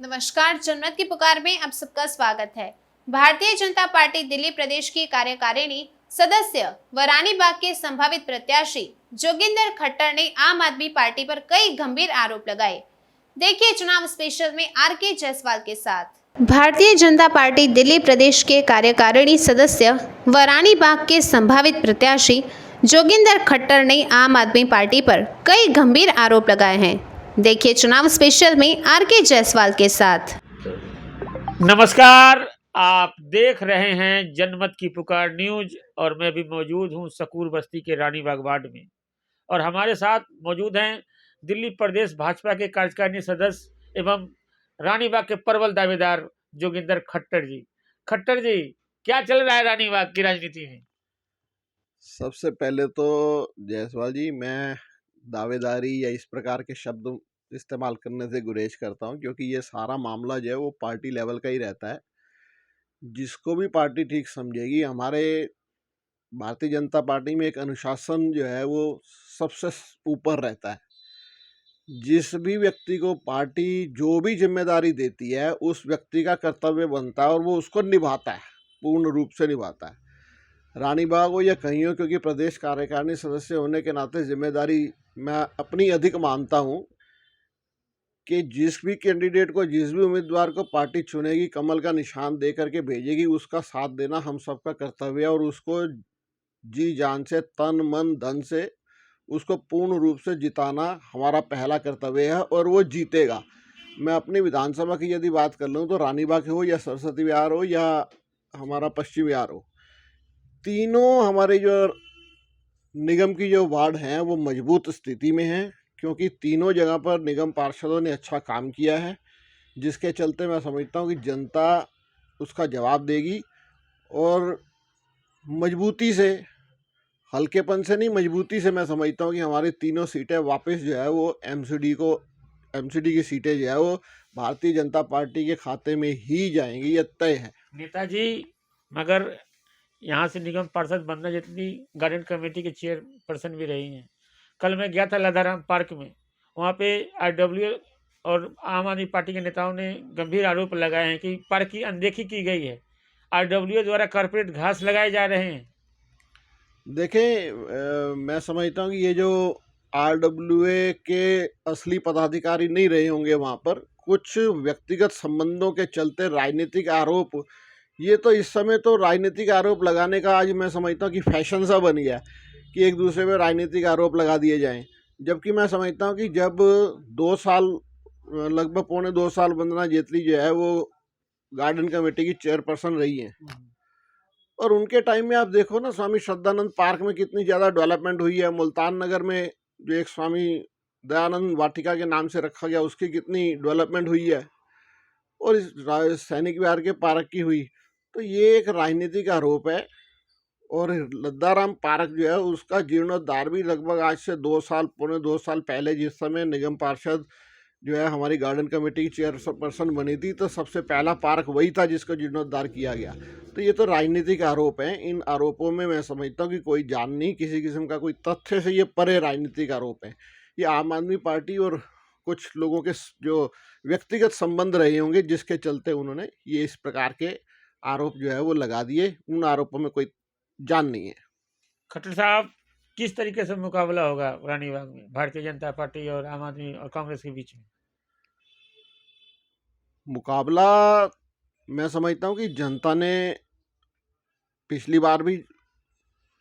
नमस्कार, जनमत की पुकार में आप सबका स्वागत है। भारतीय जनता पार्टी दिल्ली प्रदेश की कार्यकारिणी सदस्य व रानीबाग के संभावित प्रत्याशी जोगिंदर खट्टर ने आम आदमी पार्टी पर कई गंभीर आरोप लगाए। देखिए चुनाव स्पेशल में आर.के. जायसवाल के साथ। भारतीय जनता पार्टी दिल्ली प्रदेश के कार्यकारिणी सदस्य व रानीबाग के संभावित प्रत्याशी जोगिंदर खट्टर ने आम आदमी पार्टी पर कई गंभीर आरोप लगाए हैं। देखिए चुनाव स्पेशल में आर.के. जायसवाल के साथ। नमस्कार, आप देख रहे हैं जनमत की पुकार न्यूज और मैं भी मौजूद हूं सकूर बस्ती के रानीबाग वार्ड में और हमारे साथ मौजूद हैं दिल्ली प्रदेश भाजपा के कार्यकारिणी सदस्य एवं रानीबाग के प्रबल दावेदार जोगिंदर खट्टर जी। खट्टर जी, क्या चल रहा है रानीबाग की राजनीति में? सबसे पहले तो जायसवाल जी, मैं दावेदारी या इस प्रकार के शब्द इस्तेमाल करने से गुरेज करता हूं, क्योंकि ये सारा मामला जो है वो पार्टी लेवल का ही रहता है। जिसको भी पार्टी ठीक समझेगी, हमारे भारतीय जनता पार्टी में एक अनुशासन जो है वो सबसे ऊपर रहता है। जिस भी व्यक्ति को पार्टी जो भी जिम्मेदारी देती है, उस व्यक्ति का कर्तव्य बनता है और वो उसको निभाता है, पूर्ण रूप से निभाता है। रानीबाग हो या कहीं हो, क्योंकि प्रदेश कार्यकारिणी सदस्य होने के नाते जिम्मेदारी मैं अपनी अधिक मानता हूं कि जिस भी कैंडिडेट को, जिस भी उम्मीदवार को पार्टी चुनेगी, कमल का निशान दे करके भेजेगी, उसका साथ देना हम सबका कर्तव्य है और उसको जी जान से, तन मन धन से उसको पूर्ण रूप से जिताना हमारा पहला कर्तव्य है और वो जीतेगा। मैं अपनी विधानसभा की यदि बात कर लूँ तो रानीबाग हो या सरस्वती विहार हो या हमारा पश्चिम विहार हो, तीनों हमारे जो निगम की जो वार्ड हैं वो मजबूत स्थिति में हैं, क्योंकि तीनों जगह पर निगम पार्षदों ने अच्छा काम किया है, जिसके चलते मैं समझता हूँ कि जनता उसका जवाब देगी और मजबूती से, हल्केपन से नहीं, मजबूती से मैं समझता हूँ कि हमारी तीनों सीटें वापस जो है वो एमसीडी की सीटें जो है वो भारतीय जनता पार्टी के खाते में ही जाएंगी, ये तय है। नेताजी, मगर यहाँ से निगम पार्षद बनना जितनी गार्डन कमेटी के चेयरपर्सन भी रही हैं। कल मैं गया था लदाराम पार्क में, वहाँ पे आरडब्ल्यू और आम आदमी पार्टी के नेताओं ने गंभीर आरोप लगाए हैं कि पार्क की अनदेखी की गई है। आरडब्ल्यू द्वारा कारपोरेट घास लगाए जा रहे हैं। देखें, मैं समझता हूँ कि ये जो आरडब्ल्यूए के असली पदाधिकारी नहीं रहे होंगे वहाँ पर, कुछ व्यक्तिगत संबंधों के चलते राजनीतिक आरोप, ये तो इस समय तो राजनीतिक आरोप लगाने का आज मैं समझता हूँ कि फैशन सा बन गया कि एक दूसरे पे राजनीतिक आरोप लगा दिए जाएं। जबकि मैं समझता हूँ कि जब 2 साल, लगभग पौने 2 साल वंदना जेटली जो है वो गार्डन कमेटी की चेयरपर्सन रही हैं, और उनके टाइम में आप देखो ना, स्वामी श्रद्धानंद पार्क में कितनी ज़्यादा डेवलपमेंट हुई है। मुल्तान नगर में जो एक स्वामी दयानंद वाटिका के नाम से रखा गया, उसकी कितनी डेवलपमेंट हुई है, और इस सैनिक विहार के पार्क की हुई। तो ये एक राजनीतिक आरोप है। और लद्दाराम पार्क जो है उसका जीर्णोद्धार भी लगभग आज से 2 साल, पौने 2 साल पहले, जिस समय निगम पार्षद जो है हमारी गार्डन कमेटी की चेयरपर्सन बनी थी, तो सबसे पहला पार्क वही था जिसका जीर्णोद्धार किया गया। तो ये तो राजनीतिक आरोप हैं। इन आरोपों में मैं समझता हूँ कि कोई जान नहीं, किसी किस्म का कोई तथ्य से ये परे राजनीतिक आरोप है। ये आम आदमी पार्टी और कुछ लोगों के जो व्यक्तिगत संबंध रहे होंगे, जिसके चलते उन्होंने ये इस प्रकार के आरोप जो है वो लगा दिए। उन आरोपों में कोई जान नहीं है। खट्टर साहब, किस तरीके से मुकाबला होगा रानीबाग में भारतीय जनता पार्टी और आम आदमी और कांग्रेस के बीच में? मुकाबला मैं समझता हूँ कि जनता ने पिछली बार भी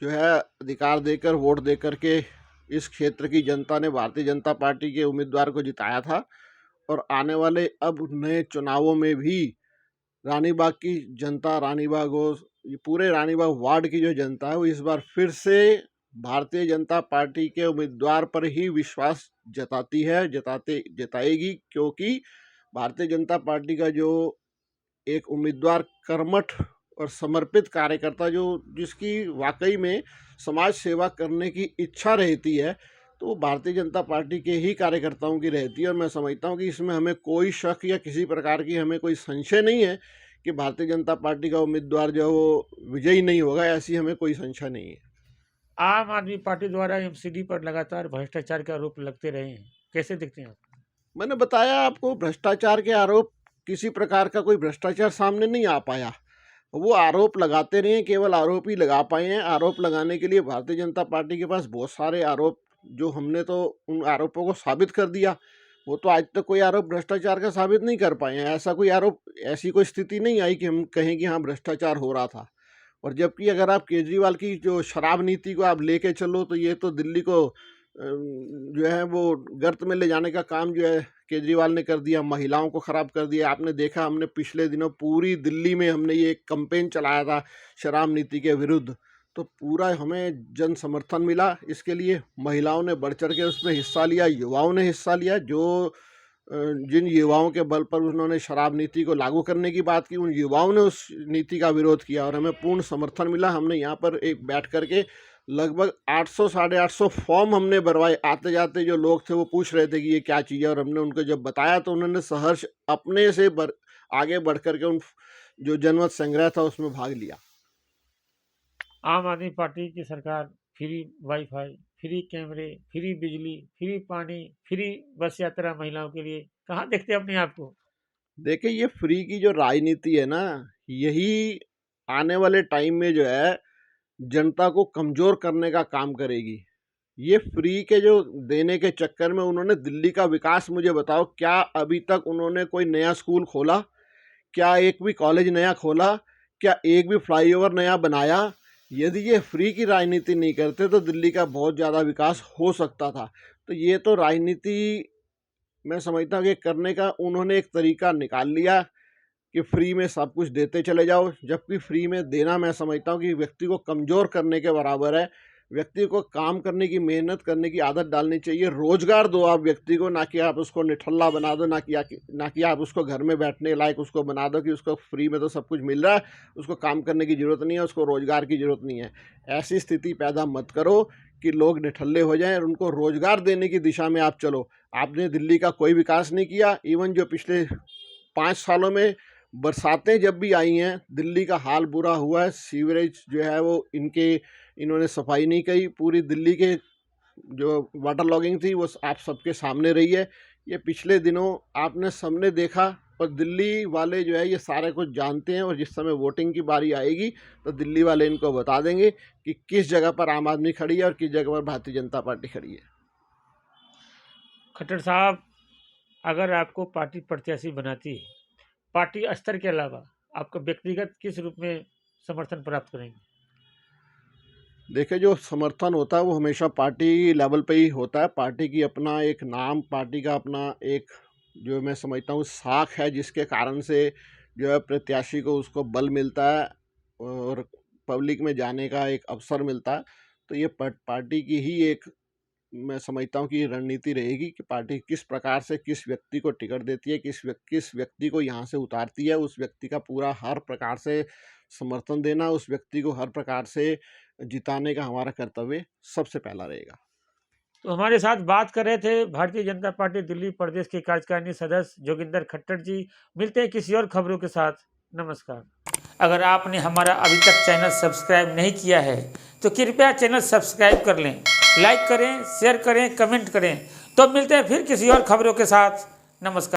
जो है अधिकार देकर, वोट देकर के इस क्षेत्र की जनता ने भारतीय जनता पार्टी के उम्मीदवार को जिताया था, और आने वाले अब नए चुनावों में भी रानीबाग की जनता, रानीबाग हो, ये पूरे रानीबाग वार्ड की जो जनता है वो इस बार फिर से भारतीय जनता पार्टी के उम्मीदवार पर ही विश्वास जताएगी, क्योंकि भारतीय जनता पार्टी का जो एक उम्मीदवार कर्मठ और समर्पित कार्यकर्ता, जो जिसकी वाकई में समाज सेवा करने की इच्छा रहती है, तो वो भारतीय जनता पार्टी के ही कार्यकर्ताओं की रहती है। और मैं समझता हूँ कि इसमें हमें कोई शक या किसी प्रकार की हमें कोई संशय नहीं है कि भारतीय जनता पार्टी का उम्मीदवार जो है वो विजयी नहीं होगा, ऐसी हमें कोई संशय नहीं है। आम आदमी पार्टी द्वारा एमसीडी पर लगातार भ्रष्टाचार के आरोप लगते रहे हैं, कैसे दिखते हैं आप? मैंने बताया आपको, भ्रष्टाचार के आरोप किसी प्रकार का कोई भ्रष्टाचार सामने नहीं आ पाया। वो आरोप लगाते रहे, केवल आरोप ही लगा पाए हैं। आरोप लगाने के लिए भारतीय जनता पार्टी के पास बहुत सारे आरोप, जो हमने तो उन आरोपों को साबित कर दिया। वो तो आज तक कोई आरोप भ्रष्टाचार का साबित नहीं कर पाए हैं। ऐसा कोई आरोप, ऐसी कोई स्थिति नहीं आई कि हम कहें कि हाँ भ्रष्टाचार हो रहा था। और जबकि अगर आप केजरीवाल की जो शराब नीति को आप लेके चलो, तो ये तो दिल्ली को जो है वो गर्त में ले जाने का काम जो है केजरीवाल ने कर दिया, महिलाओं को ख़राब कर दिया। आपने देखा, हमने पिछले दिनों पूरी दिल्ली में हमने ये एक कैंपेन चलाया था शराब नीति के विरुद्ध, तो पूरा हमें जन समर्थन मिला इसके लिए। महिलाओं ने बढ़ चढ़ के उसमें हिस्सा लिया, युवाओं ने हिस्सा लिया। जो जिन युवाओं के बल पर उन्होंने शराब नीति को लागू करने की बात की, उन युवाओं ने उस नीति का विरोध किया और हमें पूर्ण समर्थन मिला। हमने यहाँ पर एक बैठ करके लगभग 800 साढ़े 800 फॉर्म हमने भरवाए। आते जाते जो लोग थे वो पूछ रहे थे कि ये क्या चीज़ है, और हमने उनको जब बताया तो उन्होंने सहर्ष अपने से आगे बढ़ करके उन जो जनमत संग्रह था उसमें भाग लिया। आम आदमी पार्टी की सरकार फ्री वाईफाई, फ्री कैमरे, फ्री बिजली, फ्री पानी, फ्री बस यात्रा महिलाओं के लिए, कहाँ देखते हैं अपने आप को? देखिए, ये फ्री की जो राजनीति है ना, यही आने वाले टाइम में जो है जनता को कमज़ोर करने का काम करेगी। ये फ्री के जो देने के चक्कर में उन्होंने दिल्ली का विकास, मुझे बताओ, क्या अभी तक उन्होंने कोई नया स्कूल खोला? क्या एक भी कॉलेज नया खोला? क्या एक भी फ्लाईओवर नया बनाया? यदि ये फ्री की राजनीति नहीं करते तो दिल्ली का बहुत ज़्यादा विकास हो सकता था। तो ये तो राजनीति मैं समझता हूँ कि करने का उन्होंने एक तरीका निकाल लिया कि फ्री में सब कुछ देते चले जाओ, जबकि फ्री में देना मैं समझता हूँ कि व्यक्ति को कमज़ोर करने के बराबर है। व्यक्ति को काम करने की, मेहनत करने की आदत डालनी चाहिए। रोज़गार दो आप व्यक्ति को, ना कि आप उसको निठल्ला बना दो, ना कि आप उसको घर में बैठने लायक उसको बना दो कि उसको फ्री में तो सब कुछ मिल रहा है, उसको काम करने की ज़रूरत नहीं है, उसको रोज़गार की ज़रूरत नहीं है। ऐसी स्थिति पैदा मत करो कि लोग निठल्ले हो जाएं, और उनको रोज़गार देने की दिशा में आप चलो। आपने दिल्ली का कोई विकास नहीं किया। इवन जो पिछले 5 सालों में बरसातें जब भी आई हैं, दिल्ली का हाल बुरा हुआ है। सीवरेज जो है वो इन्होंने सफाई नहीं की। पूरी दिल्ली के जो वाटर लॉगिंग थी वो आप सबके सामने रही है। ये पिछले दिनों आपने सबने देखा, और दिल्ली वाले जो है ये सारे कुछ जानते हैं। और जिस समय वोटिंग की बारी आएगी तो दिल्ली वाले इनको बता देंगे कि किस जगह पर आम आदमी खड़ी है और किस जगह पर भारतीय जनता पार्टी खड़ी है। खट्टर साहब, अगर आपको पार्टी प्रत्याशी बनाती है, पार्टी स्तर के अलावा आपको व्यक्तिगत किस रूप में समर्थन प्राप्त करेंगे? देखिए, जो समर्थन होता है वो हमेशा पार्टी लेवल पे ही होता है। पार्टी की अपना एक नाम, पार्टी का अपना एक, जो मैं समझता हूँ, साख है, जिसके कारण से जो है प्रत्याशी को उसको बल मिलता है और पब्लिक में जाने का एक अवसर मिलता है। तो ये पार्टी की ही एक, मैं समझता हूँ कि रणनीति रहेगी कि पार्टी किस प्रकार से किस व्यक्ति को टिकट देती है, किस व्यक्ति को यहाँ से उतारती है। उस व्यक्ति का पूरा हर प्रकार से समर्थन देना, उस व्यक्ति को हर प्रकार से जिताने का हमारा कर्तव्य सबसे पहला रहेगा। तो हमारे साथ बात कर रहे थे भारतीय जनता पार्टी दिल्ली प्रदेश के कार्यकारिणी सदस्य जोगिंदर खट्टर जी। मिलते हैं किसी और खबरों के साथ। नमस्कार। अगर आपने हमारा अभी तक चैनल सब्सक्राइब नहीं किया है तो कृपया चैनल सब्सक्राइब कर लें, लाइक करें, शेयर करें, कमेंट करें। तो मिलते हैं फिर किसी और खबरों के साथ। नमस्कार।